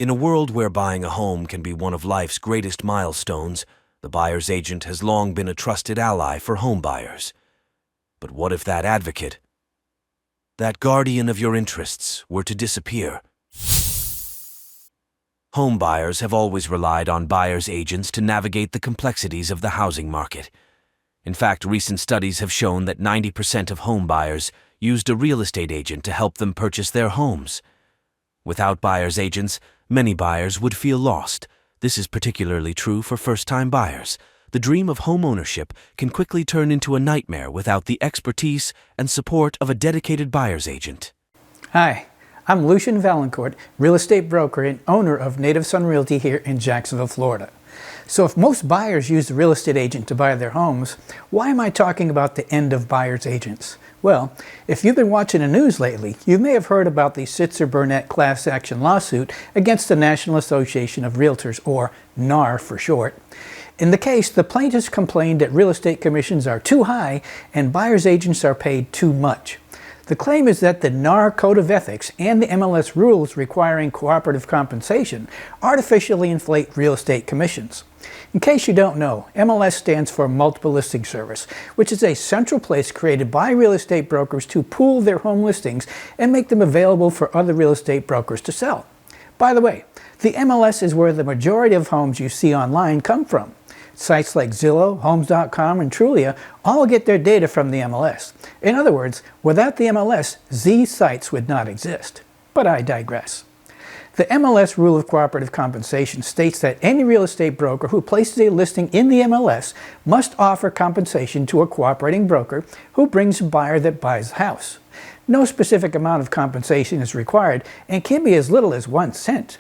In a world where buying a home can be one of life's greatest milestones, the buyer's agent has long been a trusted ally for home buyers. But what if that advocate, that guardian of your interests, were to disappear? Home buyers have always relied on buyer's agents to navigate the complexities of the housing market. In fact, recent studies have shown that 90% of home buyers used a real estate agent to help them purchase their homes. Without buyer's agents, many buyers would feel lost. This is particularly true for first-time buyers. The dream of home ownership can quickly turn into a nightmare without the expertise and support of a dedicated buyer's agent. Hi, I'm Lucian Valancourt, real estate broker and owner of Native Son Realty here in Jacksonville, Florida. So if most buyers use a real estate agent to buy their homes, why am I talking about the end of buyer's agents? Well, if you've been watching the news lately, you may have heard about the Sitzer-Burnett class action lawsuit against the National Association of REALTORs, or NAR for short. In the case, the plaintiffs complained that real estate commissions are too high and buyer's agents are paid too much. The claim is that the NAR Code of Ethics and the MLS rules requiring cooperative compensation artificially inflate real estate commissions. In case you don't know, MLS stands for Multiple Listing Service, which is a central place created by real estate brokers to pool their home listings and make them available for other real estate brokers to sell. By the way, the MLS is where the majority of homes you see online come from. Sites like Zillow, Homes.com, and Trulia all get their data from the MLS. In other words, without the MLS, these sites would not exist. But I digress. The MLS rule of cooperative compensation states that any real estate broker who places a listing in the MLS must offer compensation to a cooperating broker who brings a buyer that buys the house. No specific amount of compensation is required and can be as little as 1 cent.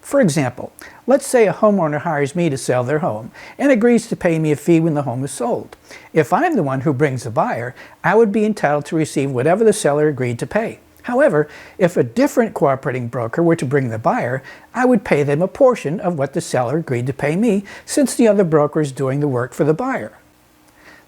For example, let's say a homeowner hires me to sell their home and agrees to pay me a fee when the home is sold. If I'm the one who brings the buyer, I would be entitled to receive whatever the seller agreed to pay. However, if a different cooperating broker were to bring the buyer, I would pay them a portion of what the seller agreed to pay me, since the other broker is doing the work for the buyer.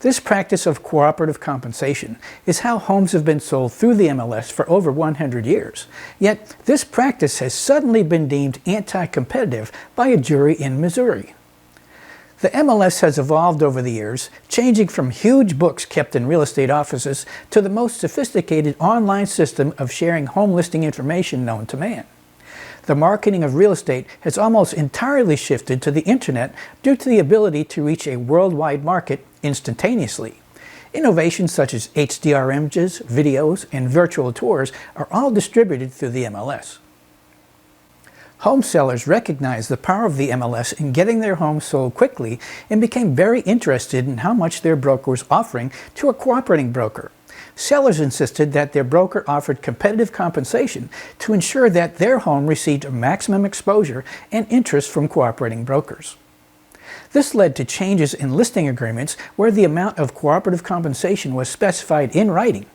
This practice of cooperative compensation is how homes have been sold through the MLS for over 100 years. Yet, this practice has suddenly been deemed anti-competitive by a jury in Missouri. The MLS has evolved over the years, changing from huge books kept in real estate offices to the most sophisticated online system of sharing home listing information known to man. The marketing of real estate has almost entirely shifted to the internet due to the ability to reach a worldwide market instantaneously. Innovations such as HDR images, videos, and virtual tours are all distributed through the MLS. Home sellers recognized the power of the MLS in getting their homes sold quickly and became very interested in how much their broker was offering to a cooperating broker. Sellers insisted that their broker offered competitive compensation to ensure that their home received maximum exposure and interest from cooperating brokers. This led to changes in listing agreements where the amount of cooperative compensation was specified in writing.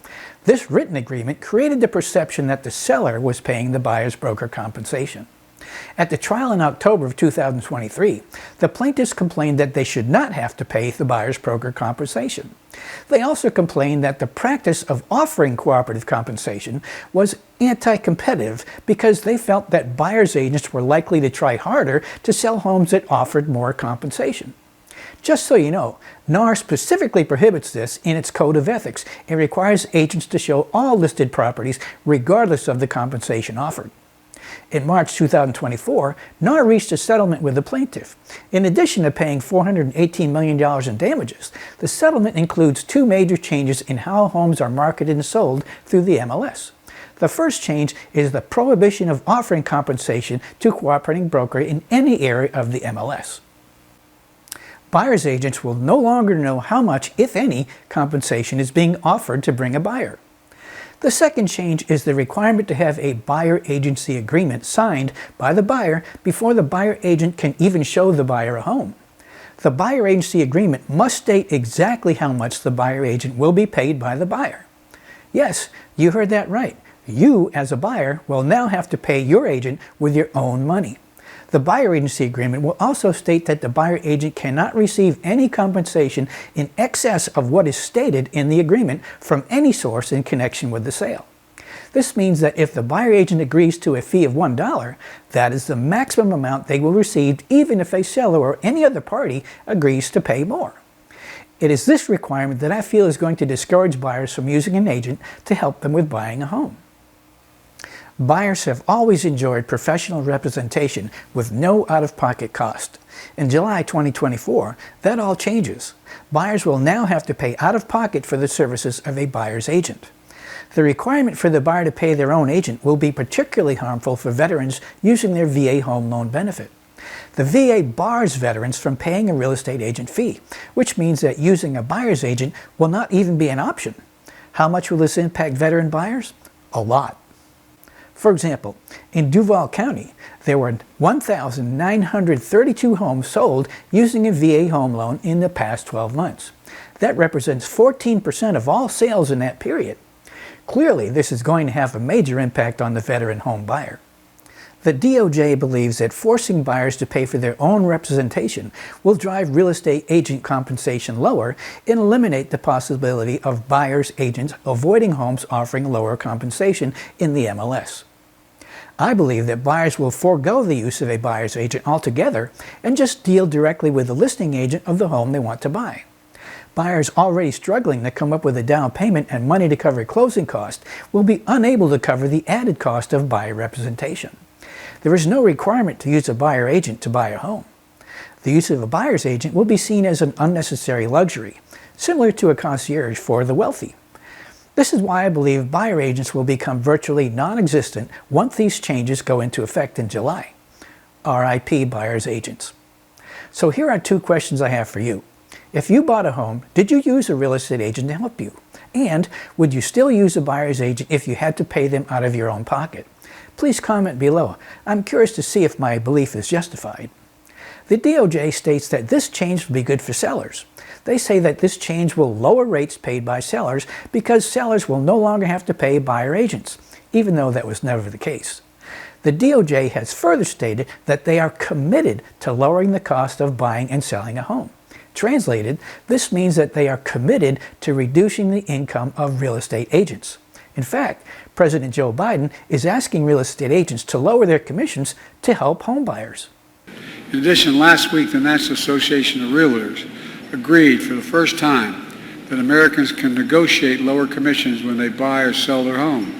This written agreement created the perception that the seller was paying the buyer's broker compensation. At the trial in October of 2023, the plaintiffs complained that they should not have to pay the buyer's broker compensation. They also complained that the practice of offering cooperative compensation was anti-competitive because they felt that buyer's agents were likely to try harder to sell homes that offered more compensation. Just so you know, NAR specifically prohibits this in its Code of Ethics and requires agents to show all listed properties regardless of the compensation offered. In March 2024, NAR reached a settlement with the plaintiff. In addition to paying $418 million in damages, the settlement includes 2 major changes in how homes are marketed and sold through the MLS. The first change is the prohibition of offering compensation to a cooperating broker in any area of the MLS. Buyer's agents will no longer know how much, if any, compensation is being offered to bring a buyer. The second change is the requirement to have a buyer agency agreement signed by the buyer before the buyer agent can even show the buyer a home. The buyer agency agreement must state exactly how much the buyer agent will be paid by the buyer. Yes, you heard that right. You, as a buyer, will now have to pay your agent with your own money. The buyer agency agreement will also state that the buyer agent cannot receive any compensation in excess of what is stated in the agreement from any source in connection with the sale. This means that if the buyer agent agrees to a fee of $1, that is the maximum amount they will receive even if a seller or any other party agrees to pay more. It is this requirement that I feel is going to discourage buyers from using an agent to help them with buying a home. Buyers have always enjoyed professional representation with no out-of-pocket cost. In July 2024, that all changes. Buyers will now have to pay out-of-pocket for the services of a buyer's agent. The requirement for the buyer to pay their own agent will be particularly harmful for veterans using their VA home loan benefit. The VA bars veterans from paying a real estate agent fee, which means that using a buyer's agent will not even be an option. How much will this impact veteran buyers? A lot. For example, in Duval County, there were 1,932 homes sold using a VA home loan in the past 12 months. That represents 14% of all sales in that period. Clearly, this is going to have a major impact on the veteran home buyer. The DOJ believes that forcing buyers to pay for their own representation will drive real estate agent compensation lower and eliminate the possibility of buyers' agents avoiding homes offering lower compensation in the MLS. I believe that buyers will forego the use of a buyer's agent altogether and just deal directly with the listing agent of the home they want to buy. Buyers already struggling to come up with a down payment and money to cover closing costs will be unable to cover the added cost of buyer representation. There is no requirement to use a buyer agent to buy a home. The use of a buyer's agent will be seen as an unnecessary luxury, similar to a concierge for the wealthy. This is why I believe buyer agents will become virtually non-existent once these changes go into effect in July. RIP buyer's agents. So here are two questions I have for you. If you bought a home, did you use a real estate agent to help you? And would you still use a buyer's agent if you had to pay them out of your own pocket? Please comment below. I'm curious to see if my belief is justified. The DOJ states that this change will be good for sellers. They say that this change will lower rates paid by sellers because sellers will no longer have to pay buyer agents, even though that was never the case. The DOJ has further stated that they are committed to lowering the cost of buying and selling a home. Translated, this means that they are committed to reducing the income of real estate agents. In fact, President Joe Biden is asking real estate agents to lower their commissions to help home buyers. In addition, last week the National Association of REALTOR agreed for the first time that Americans can negotiate lower commissions when they buy or sell their home.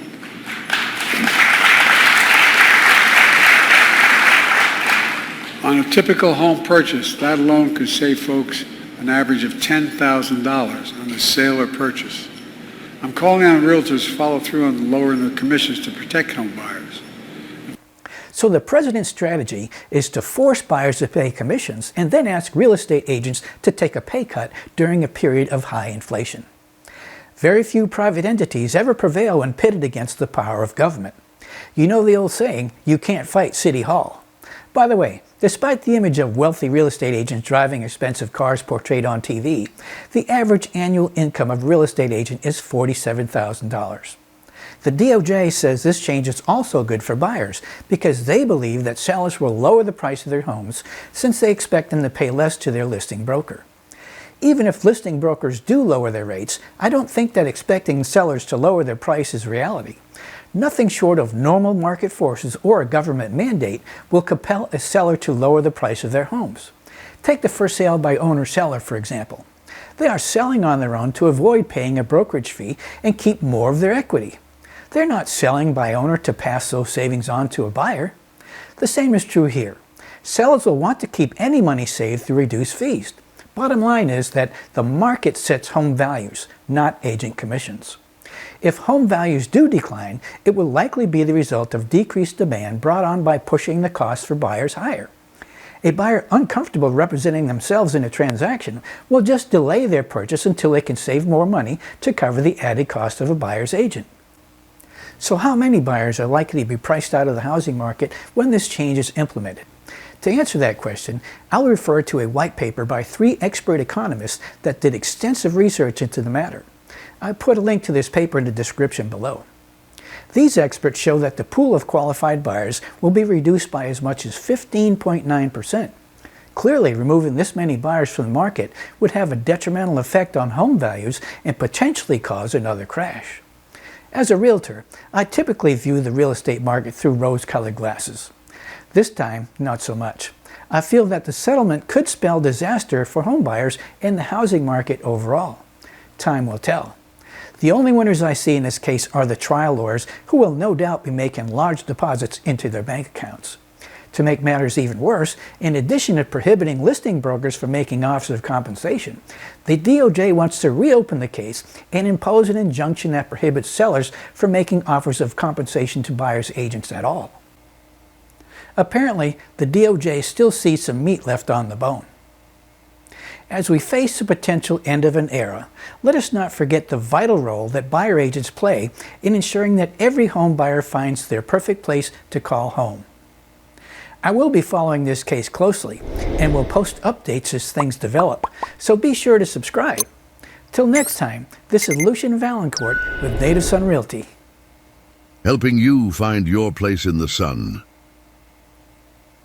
On a typical home purchase, that alone could save folks an average of $10,000 on the sale or purchase. I'm calling on realtors to follow through on lowering their commissions to protect home buyers. So the president's strategy is to force buyers to pay commissions and then ask real estate agents to take a pay cut during a period of high inflation. Very few private entities ever prevail when pitted against the power of government. You know the old saying, you can't fight City Hall. By the way, despite the image of wealthy real estate agents driving expensive cars portrayed on TV, the average annual income of a real estate agent is $47,000. The DOJ says this change is also good for buyers because they believe that sellers will lower the price of their homes since they expect them to pay less to their listing broker. Even if listing brokers do lower their rates, I don't think that expecting sellers to lower their price is reality. Nothing short of normal market forces or a government mandate will compel a seller to lower the price of their homes. Take the for sale by owner seller, for example. They are selling on their own to avoid paying a brokerage fee and keep more of their equity. They're not selling by owner to pass those savings on to a buyer. The same is true here. Sellers will want to keep any money saved through reduced fees. Bottom line is that the market sets home values, not agent commissions. If home values do decline, it will likely be the result of decreased demand brought on by pushing the cost for buyers higher. A buyer uncomfortable representing themselves in a transaction will just delay their purchase until they can save more money to cover the added cost of a buyer's agent. So how many buyers are likely to be priced out of the housing market when this change is implemented? To answer that question, I'll refer to a white paper by 3 expert economists that did extensive research into the matter. I put a link to this paper in the description below. These experts show that the pool of qualified buyers will be reduced by as much as 15.9%. Clearly, removing this many buyers from the market would have a detrimental effect on home values and potentially cause another crash. As a realtor, I typically view the real estate market through rose-colored glasses. This time, not so much. I feel that the settlement could spell disaster for homebuyers and the housing market overall. Time will tell. The only winners I see in this case are the trial lawyers, who will no doubt be making large deposits into their bank accounts. To make matters even worse, in addition to prohibiting listing brokers from making offers of compensation, the DOJ wants to reopen the case and impose an injunction that prohibits sellers from making offers of compensation to buyers' agents at all. Apparently, the DOJ still sees some meat left on the bone. As we face the potential end of an era, let us not forget the vital role that buyer agents play in ensuring that every home buyer finds their perfect place to call home. I will be following this case closely and will post updates as things develop, so be sure to subscribe. Till next time, this is Lucian Valancourt with Native Sun Realty. Helping you find your place in the sun.